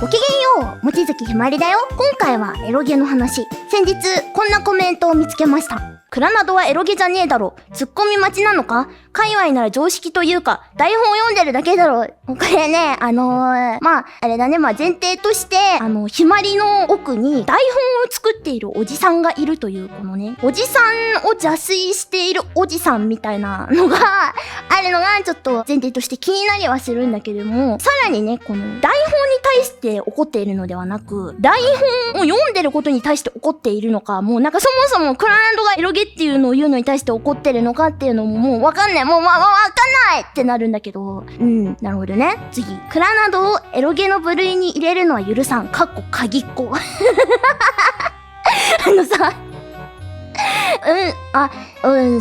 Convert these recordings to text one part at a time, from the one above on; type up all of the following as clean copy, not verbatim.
ごきげんよう、望月ひまりだよ。今回はエロゲの話。先日、こんなコメントを見つけました。クラナドはエロゲじゃねえだろ。ツッコミ待ちなのか？界隈なら常識というか、台本を読んでるだけだろ。これね、あれだね、前提として、ひまりの奥に台本を作っているおじさんがいるという、このね、おじさんを邪推しているおじさんみたいなのが、あるのが、ちょっと前提として気になりはするんだけれども、さらにね、この台本に対して怒っているのではなく、台本を読んでることに対して怒っているのか、もうなんかそもそもクラナドがエロゲっていうのを言うのに対して怒ってるのかっていうのももうわかんない。もうわかんないってなるんだけど。なるほどね。次。クラナドをエロゲの部類に入れるのは許さん。かっこ鍵っ子。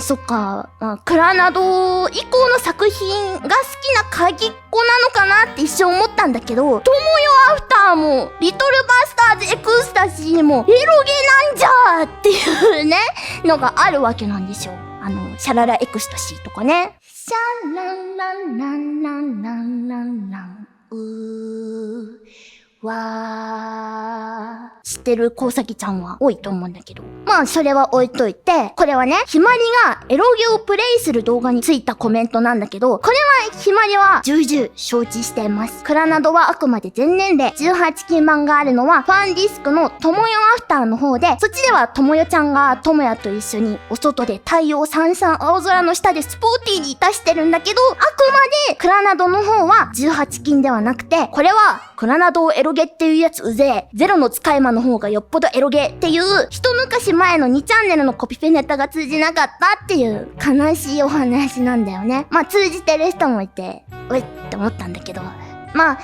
そっか。クラナド以降の作品が好きな鍵っ子なのかなって一瞬思ったんだけど、トモヨアフターも、リトルバスターズエクスタシーも、エロゲなんじゃーっていうね、のがあるわけなんですよ。シャララエクスタシーとかね。シャラララララララ知ってるコウサギちゃんは多いと思うんだけど。それは置いといて、これはね、ひまりがエロゲをプレイする動画についたコメントなんだけど、これはひまりは重々承知しています。クラナドはあくまで全年齢、18禁版があるのはファンディスクのともよアフターの方で、そっちではともよちゃんがともやと一緒にお外で太陽さんさん青空の下でスポーティーにいたしてるんだけど、あくまでクラナドの方は18禁ではなくて、これはクラナドをエロゲっていうやつうぜえ。ゼロの使い魔の方がよっぽどエロゲっていう、一昔前の2チャンネルのコピペネタが通じなかったっていう悲しいお話なんだよね。通じてる人もいて、うえって思ったんだけど。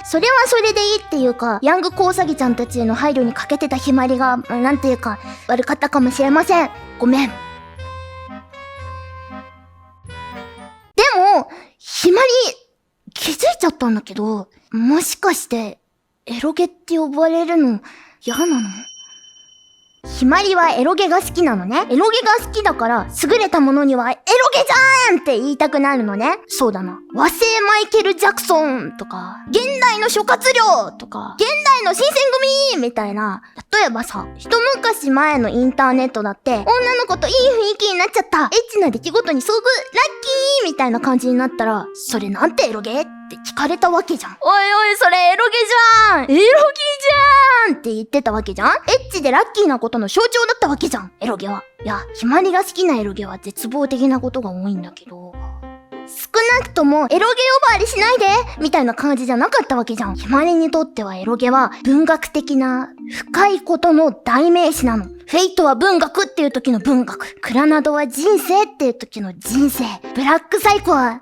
それはそれでいいっていうか、ヤングコウサギちゃんたちへの配慮に欠けてたひまりが、なんていうか、悪かったかもしれません。ごめん。でも、ひまり、気づいちゃったんだけど、もしかして、エロゲって呼ばれるの嫌なの？ひまりはエロゲが好きなのね。エロゲが好きだから、優れたものにはエロゲじゃーんって言いたくなるのね。そうだな。和製マイケル・ジャクソンとか、現代の諸葛亮とか、現代の新選組みたいな。例えばさ、一昔前のインターネットだって、女の子といい雰囲気になっちゃった。エッチな出来事に遭遇、ラッキーみたいな感じになったら、それなんてエロゲって聞かれたわけじゃん。おいおい、それエロゲじゃん！エロゲじゃーんって言ってたわけじゃん。エッチでラッキーなことの象徴だったわけじゃん、エロゲは。いや、ひまりが好きなエロゲは絶望的なことが多いんだけど、少なくともエロゲ呼ばわりしないでみたいな感じじゃなかったわけじゃん。ひまりにとってはエロゲは文学的な深いことの代名詞なの。フェイトは文学っていう時の文学。クラナドは人生っていう時の人生。ブラックサイコは、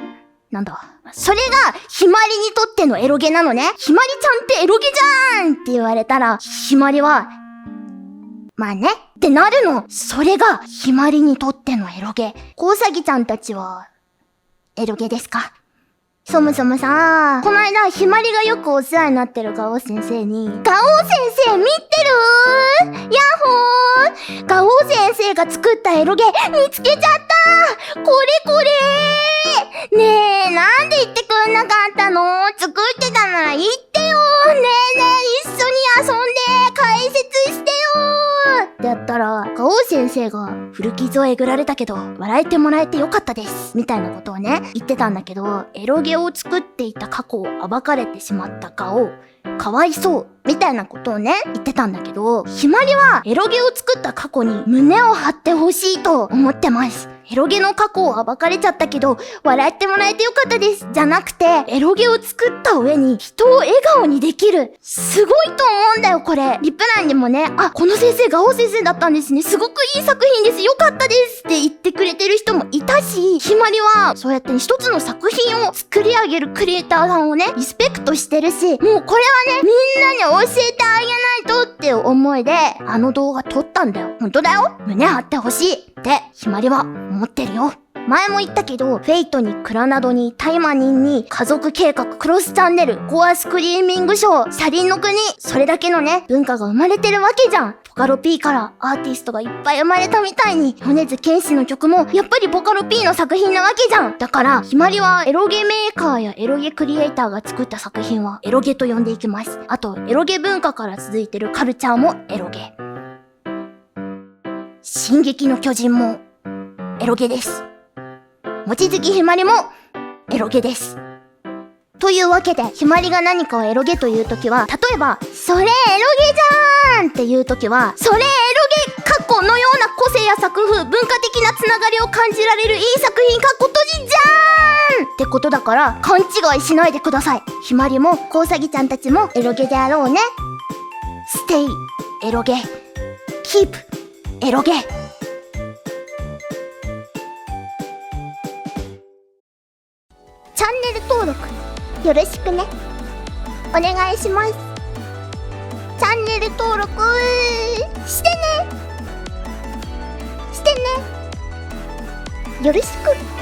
なんだ。それが、ひまりにとってのエロゲなのね。ひまりちゃんってエロゲじゃーんって言われたら、ひまりは、ねってなるの。それが、ひまりにとってのエロゲ。コウサギちゃんたちは、エロゲですか？そもそもさ、この間、ひまりがよくお世話になってるガオ先生に、ガオ先生見てる？ヤッホー！ガオ先生が作ったエロゲ見つけちゃった！これねえ、なんで言ってくんなかったの？作ってたなら言ってよ！ねえ、一緒に遊んで解説してよ！ってやったら、ガオ先生が古傷をえぐられたけど、笑えてもらえてよかったです。みたいなことをね、言ってたんだけど、エロゲを作っていた過去を暴かれてしまったガオ、かわいそう。みたいなことをね、言ってたんだけど、ひまりはエロゲを作った過去に胸を張ってほしいと思ってます。エロゲの過去を暴かれちゃったけど、笑ってもらえてよかったです。じゃなくて、エロゲを作った上に人を笑顔にできる。すごいと思うんだよ、これ。リプランにもね、この先生、ガオ先生だったんですね。すごくいい作品です。よかったですって言ってくれてる人もいたし、ひまりは、そうやって一つの作品を作り上げるクリエイターさんをね、リスペクトしてるし、もうこれはね、みんなに教えてあげないとっていう思いで、あの動画撮ったんだよ。ほんとだよ。胸張ってほしいってひまりは思ってるよ。前も言ったけど、フェイトにクラナドにタイマニンに家族計画クロスチャンネルコアスクリーミングショー車輪の国、それだけのね文化が生まれてるわけじゃん。とカロ P からアーティストがいっぱい生まれたみたいに、米津玄師の曲もやっぱりボカロ P の作品なわけじゃん。だから、ひまりはエロゲメーカーやエロゲクリエイターが作った作品はエロゲと呼んでいきます。あと、エロゲ文化から続いてるカルチャーもエロゲ。進撃の巨人もエロゲです。望月ひまりもエロゲです。というわけで、ひまりが何かをエロゲというときは、例えば、それエロゲじゃーんっていうときは、それエロゲ過去のような個性や作風、文化的なつながりを感じられるいい作品かっこ閉じじゃーんってことだから、勘違いしないでください。ひまりも、こうさぎちゃんたちもエロゲであろうね。ステイ、エロゲ。キープ、エロゲ。チャンネル登録よろしくね。お願いします。チャンネル登録してね。してね。よろしく。